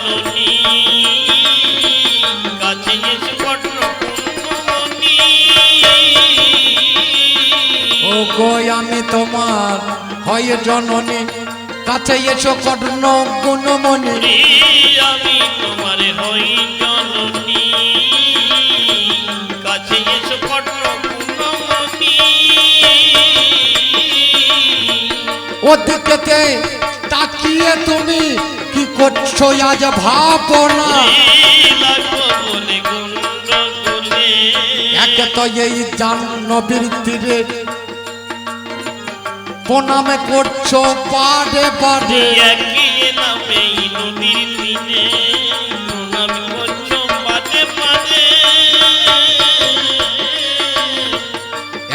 জননী কাছে এসো কর্ণ গুণমণি ও গো আমি তোমার হয় জননী কাছে এসো কর্ণ গুণমণি আমি তোমার হই জননী কাছে এসো কর্ণ গুণমণি ওদিকেতে তাকিয়ে তুমি কি করছো আজ ভাবনা একে তো এই জাহ্নবীর তীরে প্রণামে করছো পাড়ে পাড়ে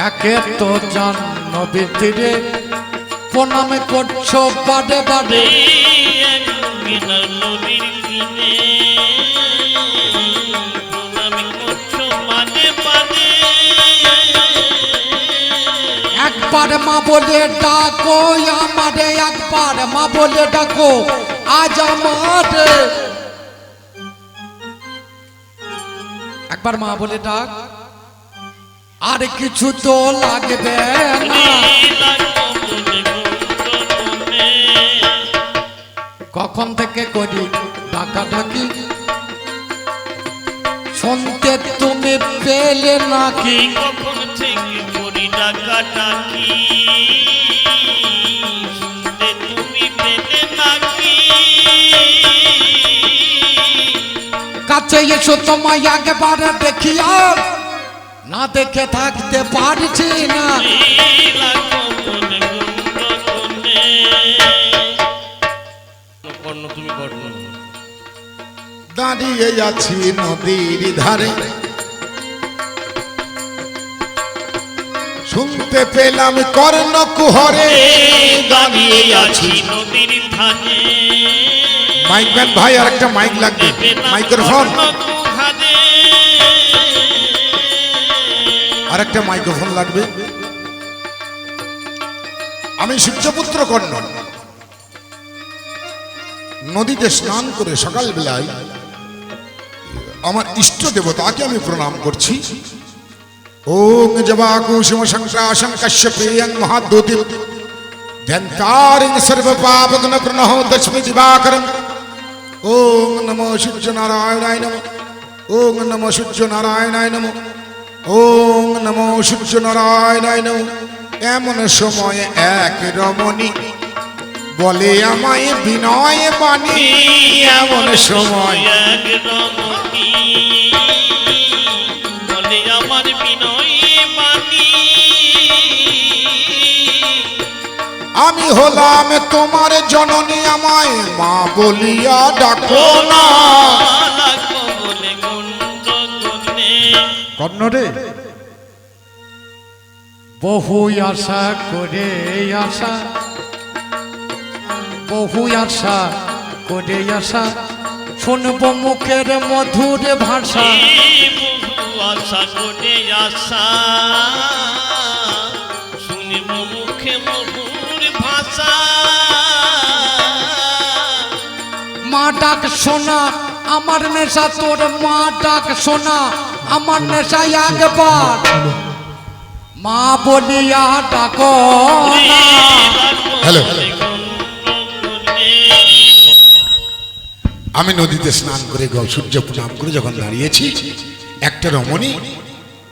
একে তো জাহ্নবীর তীরে প্রণামে করছো পাড়ে পাড়ে একবার মা বলে ডাকো আমারে একবার মা বলে ডাকো আজ আমারে একবার মা বলে ডাক আর কিছু তো লাগবে না কখন থেকে করি ডাকাডাকি শুনতে তুমি পেলে নাকি কখন থেকে করি ডাকাডাকি শুনতে তুমি পেলে নাকি কাছে এসো তোমায় একবার দেখিয়া না দেখে থাকতে পারছি না দাঁড়িয়ে আছি নদীর ধারে শুনতে পেলাম কর্ণ কুহরে দাঁড়িয়ে আছি নদীর ধারে মাইকম্যান ভাই আর একটা মাইক লাগবে মাইক্রোফোন আর একটা মাইক্রোফোন লাগবে আমি সূর্যপুত্র কর্ণ নদীতে স্নান করে সকালবেলায় আমার ইষ্ট দেবতাকে আমি প্রণাম করছি ওম জবাকুসুম সংক্রাশং কশ্যপেয়ং মহাদ্যুতি ধ্যানতারিং সর্বপাপগ্ন প্রণহ দশমি দিবাকরং ওম নমো সূর্য নারায়ণায় নমঃ ওম নমো সূর্য নারায়ণায় নমঃ ওম নমো সূর্য নারায়ণায় নমঃ এমন সময় এক রমণী বলে আমায় বিনয় বাণী এমন সময় এক রমণী বলে আমার বিনয় বাণী আমি হলাম তোমার জননী আমায় মা বলিয়া ডাকো না বলে কর্ণ রে বহু আশা করে আশা বহু আশা করে আশা শুনব মুখের মধুর ভাষা আশা করে আশা শুনব মুখে মধুর ভাষা মা ডাক শোনা আমার নেশা তোর মা ডাক শোনা আমার নেশা একবার মা বলিয়া ডাকো না হ্যালো আমি নদীতে স্নান করে সূর্য প্রণাম করে যখন দাঁড়িয়েছি একটা রমণী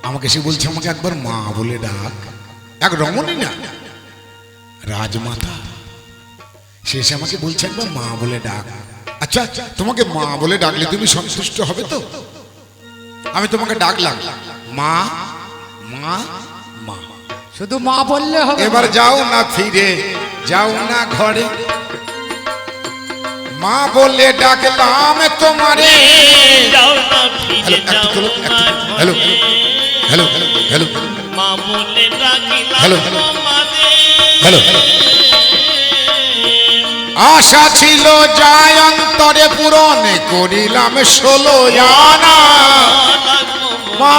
আমাকে সে বলছে আমাকে একবার মা বলে ডাক এক রমণী না রাজমাতা সে এসে আমাকে বলছে একবার মা বলে ডাক আচ্ছা তোমাকে মা বলে ডাকলে তুমি সন্তুষ্ট হবে তো আমি তোমাকে ডাকলাম মা মা মা শুধু মা বললে হবে এবার যাও না ফিরে যাও না ঘরে মা বলে ডাকলাম তোমারে হ্যালো হ্যালো হ্যালো মা বলে ডাকলাম হ্যালো হ্যালো আশা ছিল যায় অন্তরে পূরণ করিলাম 16 আনা মা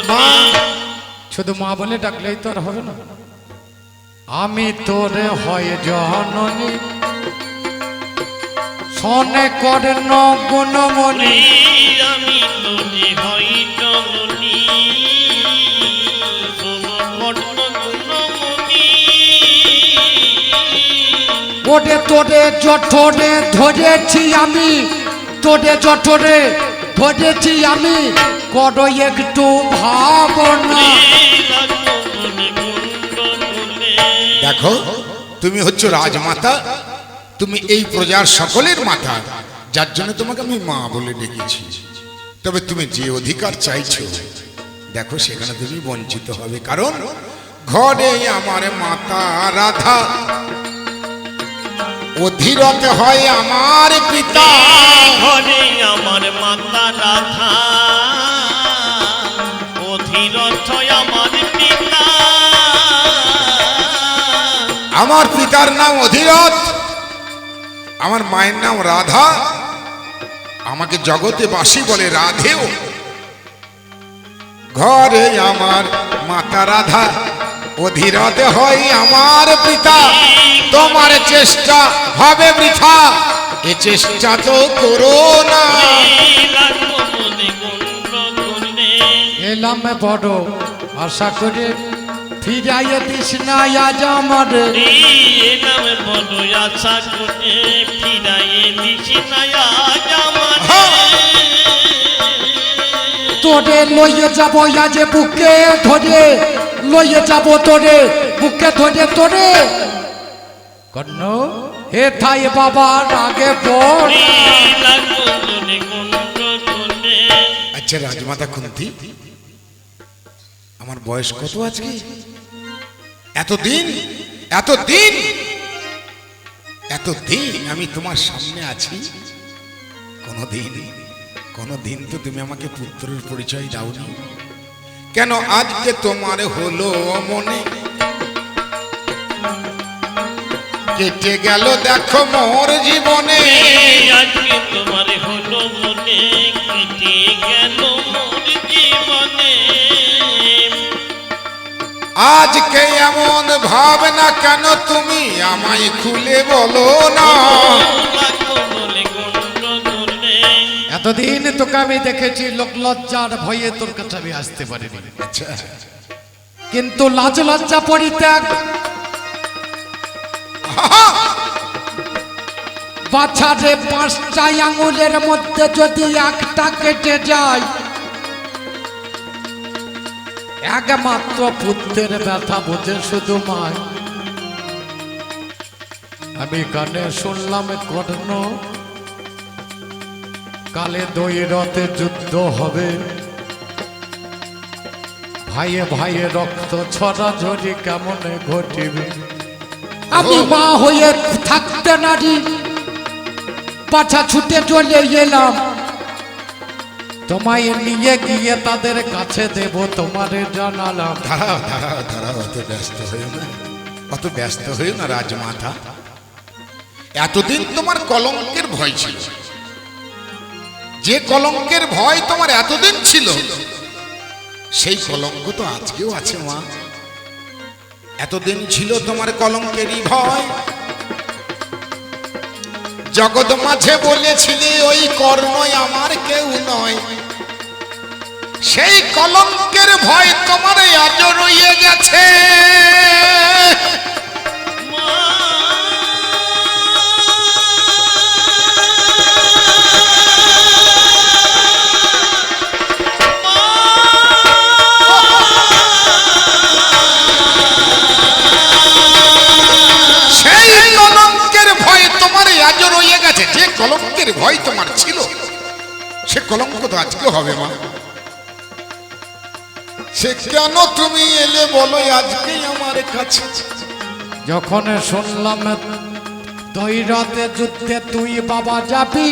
মা শুধু মা বলে ডাকলেই তো আর হবে না আমি তোরে হয় জননী ক্ষণে কর্ণ গুণমণি আমি তো যে হই জননী কর্ণ গুণমণি ওরে তোরে জঠরে ধরেছি আমি, তোরে জঠরে ধরেছি আমি, করো একটু ভাবনা। দেখো তুমি হচ্ছে রাজমাতা, তুমি এই প্রজার সকলের মাতা, যার জন্য তোমাকে আমি মা বলে ডেকেছি। তবে তুমি যে অধিকার চাইছো দেখো সেখানে তুমি বঞ্চিত হবে, কারণ ঘরে আমার মাতা রাধা, অধীরথ হয় আমার পিতা। ঘরে আমার মাতা রাধা, অধীরথ আমার পিতা। আমার পিতার নাম অধীরথ, আমার মায়ের নাম রাধা, আমাকে জগতে বাসী বলে রাধেও। ঘরে আমার মাতা রাধা, অধীরথ হয় আমার পিতা। তোমার চেষ্টা হবে বৃথা, এ চেষ্টা তো করো না। এলাম বড় আশা করে ফিরাইয়ে দিস না আজ আমার। এলাম বড় আশা করে ফিরাইয়ে দিস না আজ আমার। তোরে লইয়ে যাব আজ বুকে ধরে, লইয়ে যাব তোরে বুকে ধরে তোরে। কর্ণ হে থাই বাবার আগে পড়। আচ্ছা রাজমাতা কুন্তী, আমার বয়স কত আজকে? এতদিন এতদিন এতদিন আমি তোমার সামনে আছি, কোনদিন তো তুমি আমাকে পুত্রের পরিচয় দাওনি। কেন আজকে তোমার হলো মনে? কেটে গেল দেখো মোর জীবনে। আজকে তোমার হলো মনে, কেটে গেল মোর জীবনে। আজকে এমন ভাবনা কেন তুমি আমায় খুলে বলো না। এতদিন তোকে আমি দেখেছি লোক লজ্জার ভয়ে তোর কাছে আমি আসতে পারিনি, আচ্ছা কিন্তু লাজ লজ্জা পরিত্যাগ বাছারে 5টা আঙুলের মধ্যে যদি একটা কেটে যায়, একমাত্র পুত্রের ব্যথা বোঝে শুধু মায়। আমি কানে শুনলাম কর্ণ কালে দ্বৈরথে যুদ্ধ হবে, ভাইয়ে ভাইয়ে রক্ত ছড়াছড়ি কেমনে ঘটিবে। আমি মা হয়ে থাকতে নারি পাছা ছুটে চলে এলাম, তোমায় নিয়ে গিয়ে তাদের কাছে দেব তোমারে জানালাম। দাঁড়াও দাঁড়াও দাঁড়াও, অত ব্যস্ত হইও না রাজমাতা। এতদিন তোমার কলঙ্কের ভয় ছিল, যে কলঙ্কের ভয় তোমার এতদিন ছিল সেই কলঙ্ক তো আজকেও আছে মা। এতদিন ছিল তোমার কলঙ্কেরই ভয়, জগৎ মাঝে বলেছিলে ওই কর্ণই আমার কেউ নয়। সেই কলঙ্কের ভয় তোমার আজ রয়ে গেছে। যে কলঙ্কের ভয় তোমার ছিল সে কলঙ্ক তো আজকে হবে মা। সে কেন তুমি এলে বলো আজকে আমার কাছে? যখন শুনলাম দ্বৈরথে যুদ্ধে তুই বাবা যাবি,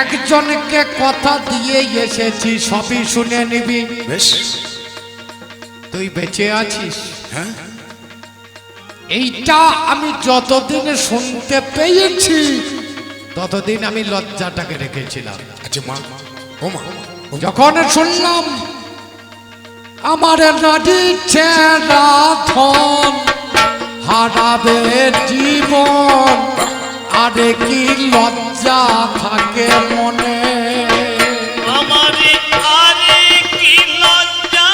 একজনকে কথা দিয়ে এসেছি সবই শুনে নিবি। বেশ, তুই বেঁচে আছিস? হ্যাঁ, এইটা আমি যতদিন শুনতে পেয়েছি ততদিন আমি লজ্জাটাকে রেখেছিলাম। আচ্ছা মা, ও মা, যখন শুনলাম আমার নারী ছেড়া ধন হারাবে জীবন, আরে কি লজ্জা থাকে মনে। আমার আরে কি লজ্জা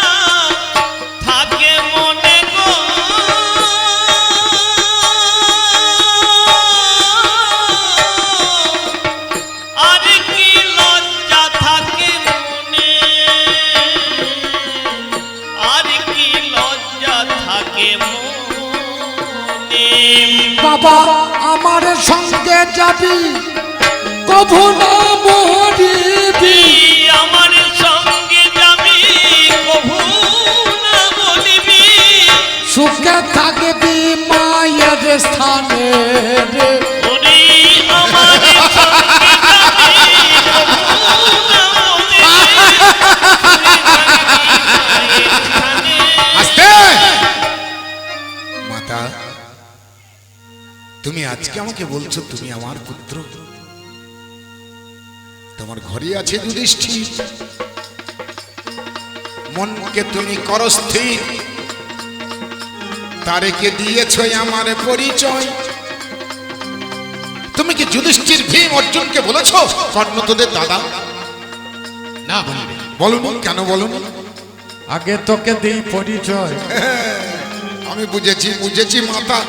থাকে মনে গো, আরে কি লজ্জা থাকে মনে, আরে কি লজ্জা থাকে মনে। বাবা আমার সঙ্গে যাবি, কভু না মরিবি, আমার সঙ্গে যাবি কভু না বলিবি, সুখে থাকবি মায়ের স্থানে রে। ওরে আমার সঙ্গে যাবি কভু না বলিবি, আস্তে মাতা, তুমি আজকে আমাকে বলছো তুমি আমার পুত্র, তোমার ঘরে আছে যুধিষ্ঠির, মনকে তুমি করো স্থির, তারেকে দিয়েছ আমার পরিচয়। তুমি কি যুধিষ্ঠির ভীম অর্জুনকে বলেছো কর্ণ তোদের দাদা? না বলবি, বলুন কেন বলুন? আগে তোকে দিই পরিচয়। আমি বুঝেছি বুঝেছি মাতা,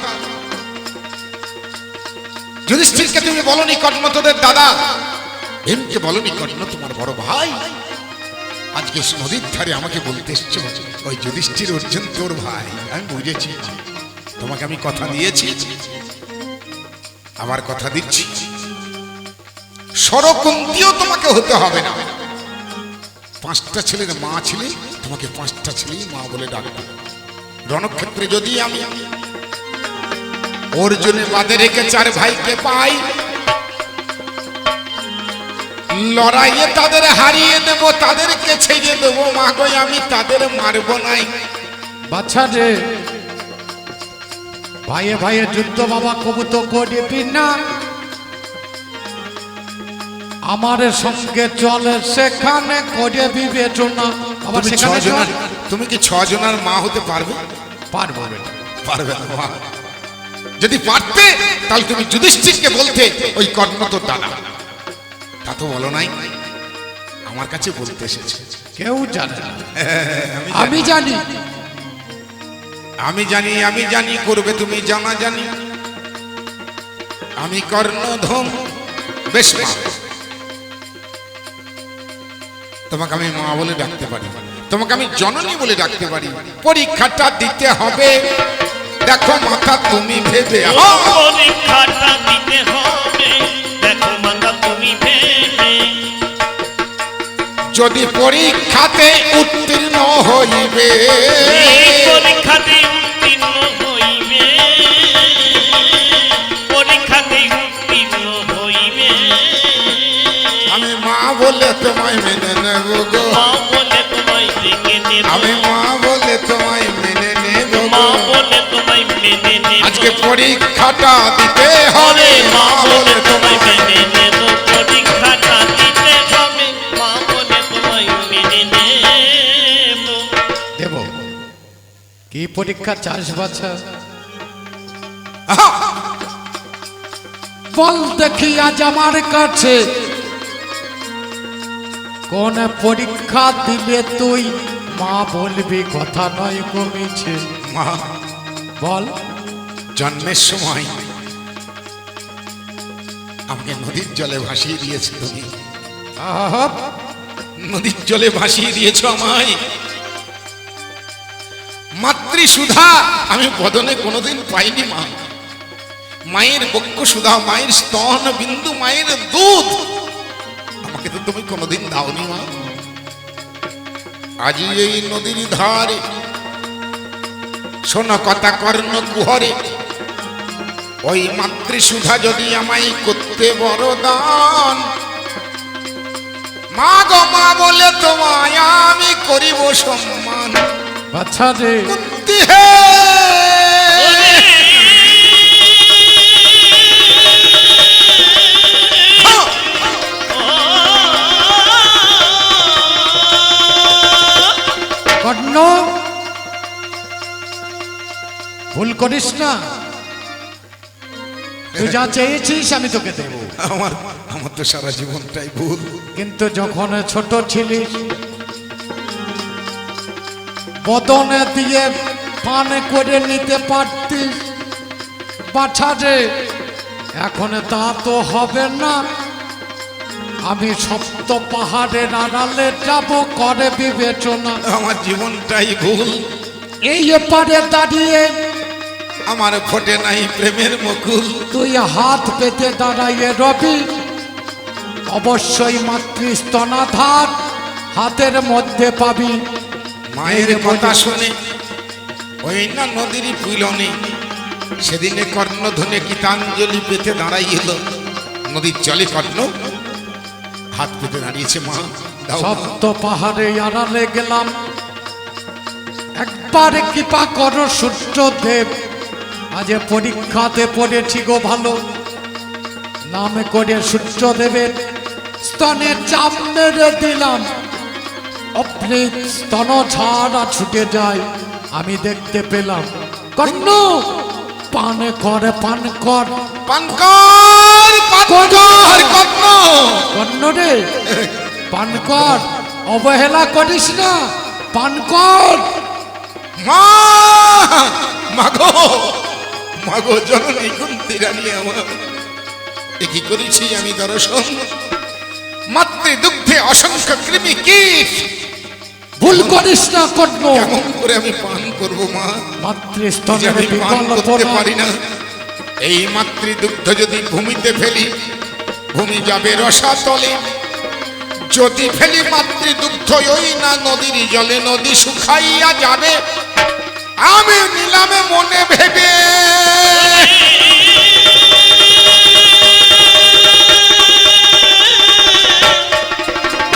যুধিষ্ঠিরকে তুমি বলনি কর্ণ তোদের দাদা, ভীমকে বলনি কর্ণ তোমার বড় ভাই। আজকে নদীর ধারে আমাকে বলতে এসছো ওই যুধিষ্ঠির অর্জুন তোর ভাই। আমি বুঝেছি, তোমাকে আমি কথা দিয়েছি, আবার কথা দিচ্ছি, সরকুন্তিও তোমাকে হতে হবে না। 5টা ছেলের মা ছিলে, তোমাকে 5টা ছেলেই মা বলে ডাকবো। রণক্ষেত্রে যদি আমি অর্জুনে বাদে রেখে 4 ভাইকে পাই, লড়াইয়ে তাদের হারিয়ে দেব, তাদেরকে ছেড়ে দেবো মা গো, আমি তাদের মারব নাই। বাচ্চা রে, ভাইয়ে ভাইয়ে যুদ্ধ বাবা কবু তো করবি না, আমার সঙ্গে চলে সেখানে করে বিবেচনা। আবার তুমি সেখানে 6 জনের, তুমি কি 6 জনের মা হতে পারবে? পারবো বেটা। পারবে না মা। যদি পারতে তাহলে তুমি যুধিষ্ঠিরকে বলতে ওই কর্ণ তোর দাদা, তা তো বলো নাই, আমার কাছে বলতে এসেছে। কেউ জানে না, আমি জানি। আমি জানি, আমি জানি করবে তুমি জানা জানি। আমি কর্ণধম বেশ মা, তোমাকে আমি মা বলে ডাকতে পারি, তোমাকে আমি জননী বলে ডাকতে পারি। পরীক্ষাটা দিতে হবে, দেখো মাথা তুমি ভেবে পরীক্ষাটা দিতে হবে, দেখো মাথা তুমি ভেবে, যদি পরীক্ষাতে উত্তীর্ণ হইবে, পরীক্ষাতে উত্তীর্ণ হইবে, পরীক্ষাতে উত্তীর্ণ হইবে, আমি মা বলে তোমায় মেনে নেব গো, মা বলে তোমায় মেনে নেব, আমি মা বলে তোমায় মেনে নেব মা গো। বলে তোমায় মেনে নেব, আজকে পরীক্ষাটা দিতে হবে, মা বলে তোমায় তোমায় মেনে নেব, পরীক্ষাটা দিতে হবে, মা বলে তোমায় মেনে নেব। দেব। কি পরীক্ষা চাস বাছা? আহা! বল দেখি আজ আমার কাছে কোন পরীক্ষা দিলে তুই মা বলবি কথা নয় কমেছে। মা বল। জন্মের সময় আমাকে নদীর জলে ভাসিয়ে দিয়েছে তুমি, আহা, নদীর জলে ভাসিয়ে দিয়েছো আমায়। মাতৃসুধা আমি বদনে কোনোদিন পাইনি মা। মায়ের বক্ষ সুধা, মায়ের স্তন বিন্দু, মায়ের দুধ আমাকে তো তুমি কোনোদিন দাওনি মা। আজ এই নদীর ধারে শোনো কথা কর্ণ কুহরে, ওই মাতৃসুধা যদি আমায় করতে বড় দান, মা গো মা বলে তোমায় আমি করিব সম্মান। বাচ্চা রে, কুন্তি হে কর্ণ ভুল করে করিস না, তুই যা চেয়েছিস আমি তোকে দেব। আমার আমার তো সারা জীবনটাই ভুল। কিন্তু যখন ছোট ছিলিস বদনে দিয়ে পান করে নিতে পারতিস বাছা রে, এখন তা তো হবে না। আমি সপ্ত পাহাড়ের আড়ালে যাব করে বিবেচনা। আমার জীবনটাই ভুল। এই এপারে দাঁড়িয়ে আমার ফোটে নাই প্রেমের মুকুল। তুই হাত পেতে দাঁড়াইয়ে রবি, অবশ্যই মাতৃস্তনাধার হাতের মধ্যে পাবি। মায়ের কথা শুনে ওই না নদীর পিলনে সেদিনে কর্ণধনে গীতাঞ্জলি পেতে দাঁড়াইল। নদীর জলে কর্ণ হাত পেতে দাঁড়িয়েছে, মা দাও মা। সপ্ত পাহাড়ে আড়ালে গেলাম, একবার কৃপা করো সূর্যদেব। আজ পরীক্ষাতে পড়েছি গো ভালো, নামে করে সূর্যদেবের স্তনে চাপ মেরে দিলাম। অপ্রিত স্তন ছাড়া ছুটে যায়, আমি দেখতে পেলাম কর্ণ পান করে পান কর পান কর, পান কর কর্ণ। কর্ণ রে পান কর, অবহেলা করিস না, পান কর। মা মাগো মাগো জননী কুন্তি রানী আমার, এ কি করেছি আমি দর্শন। মাতৃ দুগ্ধে অসংখ্য কৃমি কীট, ভুল করিস না কর্ণ। কেমন করে আমি পান করব মা? যে মাতৃস্তনের আমি পান করতে বিকল্প পারি না। এই মাতৃদুগ্ধ যদি ভূমিতে ফেলি, ভূমি যাবে রসাতলে। যদি ফেলি মাতৃদুগ্ধ ওই না নদীর জলে, নদী শুকাইয়া যাবে। আমি নিলামে মনে ভেবে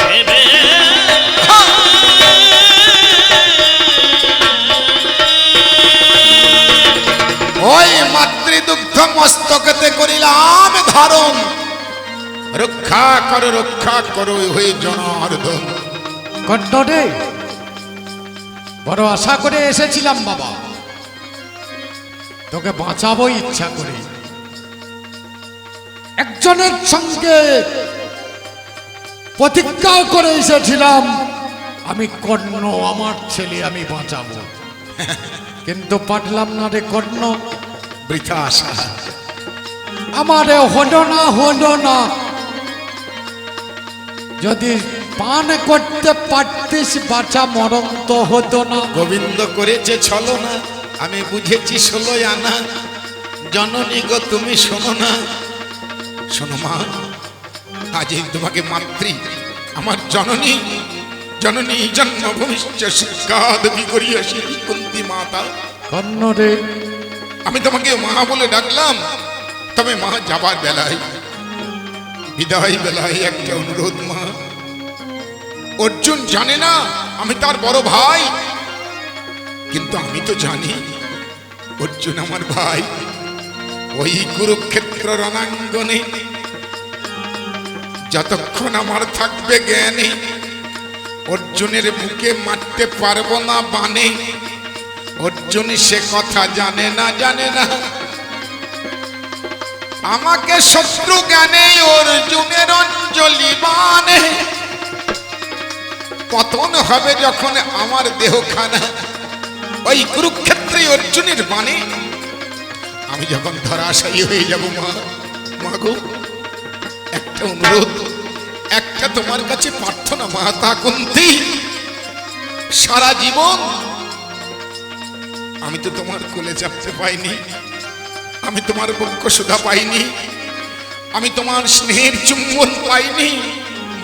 ভেবে ওই মাতৃদুগ্ধ মস্তকেতে করিলাম ধারণ। রক্ষা করো হয়ে জনার্দন। কর্ণ রে বড় আশা করে এসেছিলাম বাবা, তোকে বাঁচাবো ইচ্ছা করে। একজনের সঙ্গে প্রতিজ্ঞা করে এসেছিলাম, আমি কর্ণ আমার ছেলে আমি বাঁচাবো, কিন্তু পারলাম না রে কর্ণ। বৃথা আশা। আমারে হলো না। যদি পান করতে পারতিস বাঁচা, মরণ তো হতো না। গোবিন্দ করেছে ছলনা, আমি বুঝেছি 16 আনা। জননী গো তুমি শোনো না, শোনো মা, আজ এই তোমাকে মাতৃ আমার জননী জন্মভূমিশ্চ শিক্ষাদি করিয়াছি কুন্তি মাতা। কর্ণ রে আমি তোমাকে মা বলে ডাকলাম, তবে মা যাবার বেলায়, বিদায় বেলায় একটা অনুরোধ মা। অর্জুন জানে না আমি তার বড় ভাই, কিন্তু আমি তো জানি অর্জুন আমার ভাই। ওই কুরুক্ষেত্র রণাঙ্গনে যতক্ষণ আমার থাকবে জ্ঞানে, অর্জুনের বুকে মারতে পারবো না বানে। অর্জুন সে কথা জানে না। আমাকে শত্রু জ্ঞানে অর্জুনের অঞ্জলি বানে। পতন হবে যখন আমার দেহখানা, ওই কুরুক্ষেত্রে অর্জুনের বানে আমি যখন ধরাশায়ী হয়ে যাব মা গো, একটা অনুরোধ, একটা তোমার কাছে প্রার্থনা মাতা কুন্তি। সারা জীবন আমি তো তোমার কোলে চাপতে পাইনি, আমি তোমার বক্ষ সুধা পাইনি, আমি তোমার স্নেহের চুম্বন পাইনি।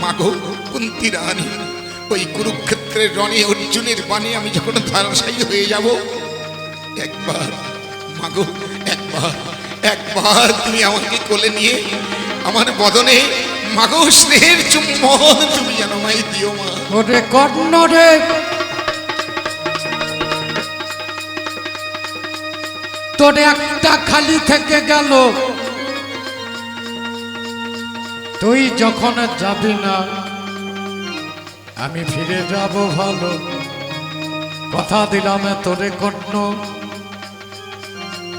মাগো কুন্তি রানী, ওই কুরুক্ষেত্রের রণে অর্জুনের বাণী আমি যখন ধারাশায়ী হয়ে যাব, একবার মাগো একবার তুমি আমাকে কোলে নিয়ে আমার বদনে মাগো স্নেহের চুম্বন তুমি যেন আমায় দিও মা। ওরে কর্ণ রে, তোর একটা খালি থেকে গেল, তুই যখন যাবি না আমি ফিরে যাব ভালো। কথা দিলাম তোরে কর্ণ,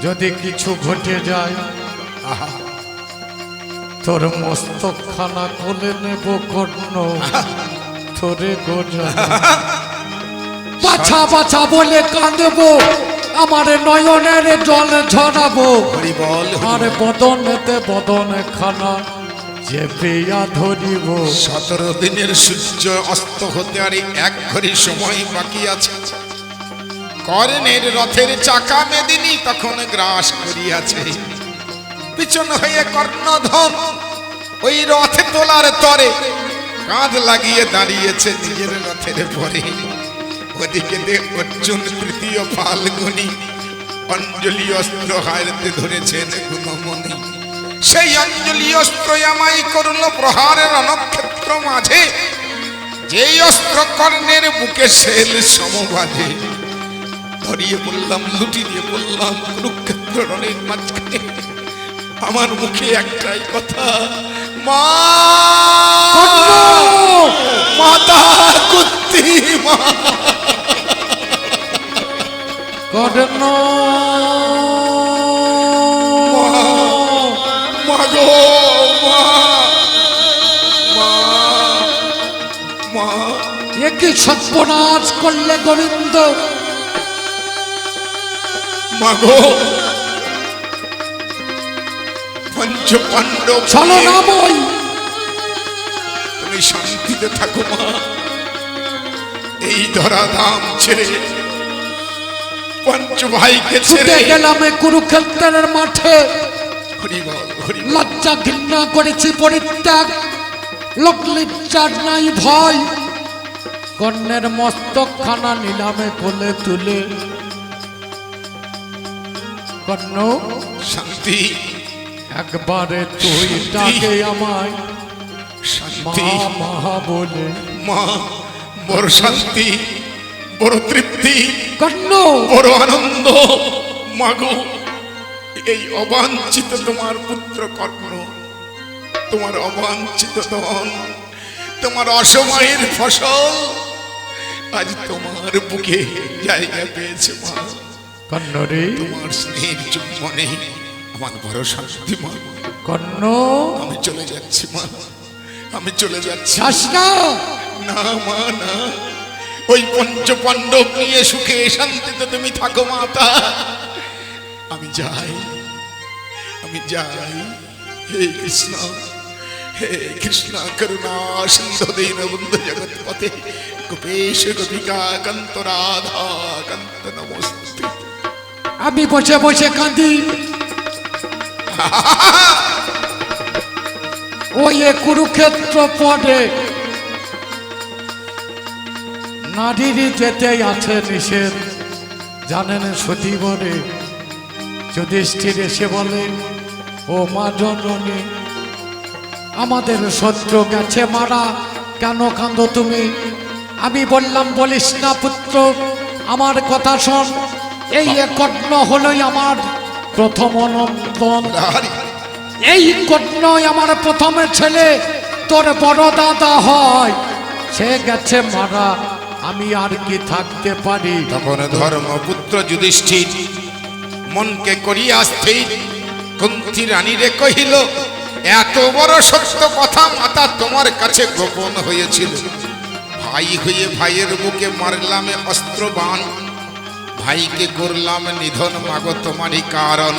যদি কিছু ঘটে যায় আহা, তোর মস্তক খানা কোলে নেব কর্ণ তোরে গোজা বাছা বাছা বলে কাঁদবো আমার নয়নের জল ঝরাবো হরি বল আর বদনেতে বদনে খানা যে পেয়া ধরিব 17 দিনের সূর্য অস্ত হতে আর 1 ঘড়ি সময় বাকি আছে। কর্ণের রথের চাকা মেদিনী তখন গ্রাস করিয়াছে। পিছন হয়ে কর্ণধন ওই রথে তোলার তরে কাঁধ লাগিয়ে দাঁড়িয়েছে নিজের রথের পরে। ওদিকে অর্জুন তৃতীয় ফাল্গুনী অঞ্জলি অস্ত্র হারতে ধরেছেন গুণমণি। সেই অঞ্জলি অস্ত্র আমায় করল প্রহারের রণক্ষেত্র মাঝে। যেই অস্ত্র কর্ণের বুকে শেল সমবাজে। ধরিয়ে বললাম লুটি দিয়ে বললাম কুরুক্ষেত্র রণের মাঝখানে আমার মুখে একটাই কথা, মা মাতা কুত্তি মা কর্ণ মাগো মা মা মা একই সর্বনাশ করলে গোবিন্দ মাগো পঞ্চ পাণ্ডব চলো না বই তুমি শান্তিতে থাকো মা। এই ধরাধাম ছেড়ে পঞ্চ ভাইকে ছেড়ে ছুটে গেলাম এই কুরুক্ষেত্রের মাঠে। হরি বল হরি বল। লজ্জা ঘৃণা করেছি পরিত্যাগ লোকলিজ্জার নাই ভয়। কর্ণের মস্তক খানা নিলামে কোলে তুলে কর্ণ শান্তি একবারে তুই ডাকে আমায় শান্তি মহা মহা বলে মা, বড় শান্তি বড় তৃপ্তি কর্ণ বড় আনন্দ মাগো। এই অবাঞ্ছিত তোমার পুত্র কর্ণ, তোমার অবাঞ্ছিত ধন, তোমার অসময়ের ফসল আজ তোমার বুকে জায়গা পেয়েছে মা। কর্ণ রে তোমার স্নেহের চুম্বনে আমার বড় শান্তি মা। কর্ণ আমি চলে যাচ্ছি মা, আমি চলে যাচ্ছি। যাস না না মা না, ওই পঞ্চ পাণ্ডব নিয়ে সুখে শান্তিতে তুমি থাকো মাতা। আমি যাই, আমি যাই। হে কৃষ্ণ, হে কৃষ্ণ করুণা সিন্ধু দীনবন্ধু জগৎপতে গোপেশ গোপিকা কান্ত রাধা কান্ত নমস্তে। আমি বসে বসে কাঁদি ওই এ কুরুক্ষেত্র পদে নারীর যেতে আছে নিষেধ জানেন সতীবরে। যুধিষ্ঠির এসে বলে ও মা জননী আমাদের শত্রু গেছে মারা, কেন কাঁদো তুমি? আমি বললাম বলিস না পুত্র, আমার কথা শোন। এই কর্ণ হলোই আমার প্রথম অনন্তন। এই কর্ণই আমার প্রথমে ছেলে, তোর বড় দাদা হয়, সে গেছে মারা, আমি আর কি থাকতে পারি? তখন ধর্মপুত্র যুধিষ্ঠির মনকে করিয়া স্থির কুন্তি রানীরে কহিল, এত বড় সত্য কথা মাতা তোমার কাছে গোপন হয়েছিল। ভাই হয়ে ভাইয়ের বুকে মারলাম অস্ত্রবাণ, ভাইকে করলাম নিধন মাগো তোমারই কারণ।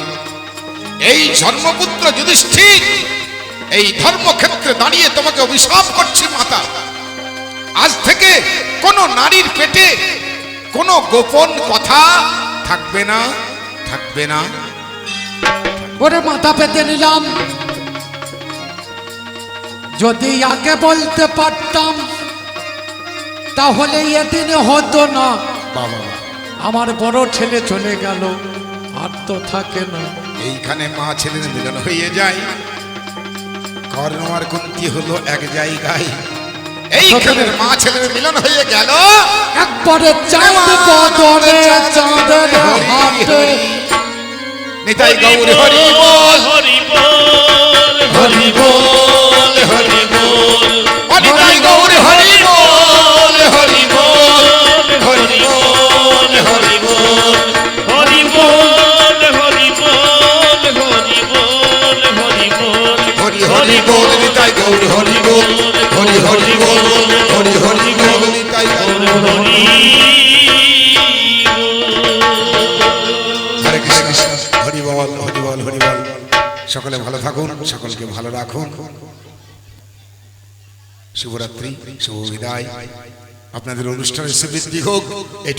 এই ধর্মপুত্র যুধিষ্ঠির এই ধর্মক্ষেত্রে দাঁড়িয়ে তোমাকে অভিশাপ করছি মাতা। আজ থেকে কোন নারীর পেটে কোন গোপন কথা থাকবে না, থাকবে না। ওরে মাথা পেতে নিলাম, যদি আগে বলতে পারতাম তাহলে এদিন হতো না। বাবা আমার বড় ছেলে চলে গেল, আর তো থাকে না। এইখানে মা ছেলের মিলন হয়ে যায়। কর্ণ আর কুন্তি হলো এক জায়গায়, এইখানে মা ছেলের মিলন হয়ে গেল। একবারে চাঁদ বদনে চাঁদের হাতে নিতাই গৌর হরি বল হরি বল হরি বল হরি বল নিতাই গৌর হরি বল হরি বল হরি বল হরি বল হরি বল হরি হরি বল নিতাই গৌর হরি বল হরি হরি বল হরি হরি বল নিতাই গৌর হরি হরে কৃষ্ণ হরি বল হরি বল হরি বল। সকলে ভালো থাকুন, সকলকে ভালো রাখুন। শুভরাত্রি, শুভ বিদায়। আপনাদের অনুষ্ঠানের সুবৃদ্ধি হোক।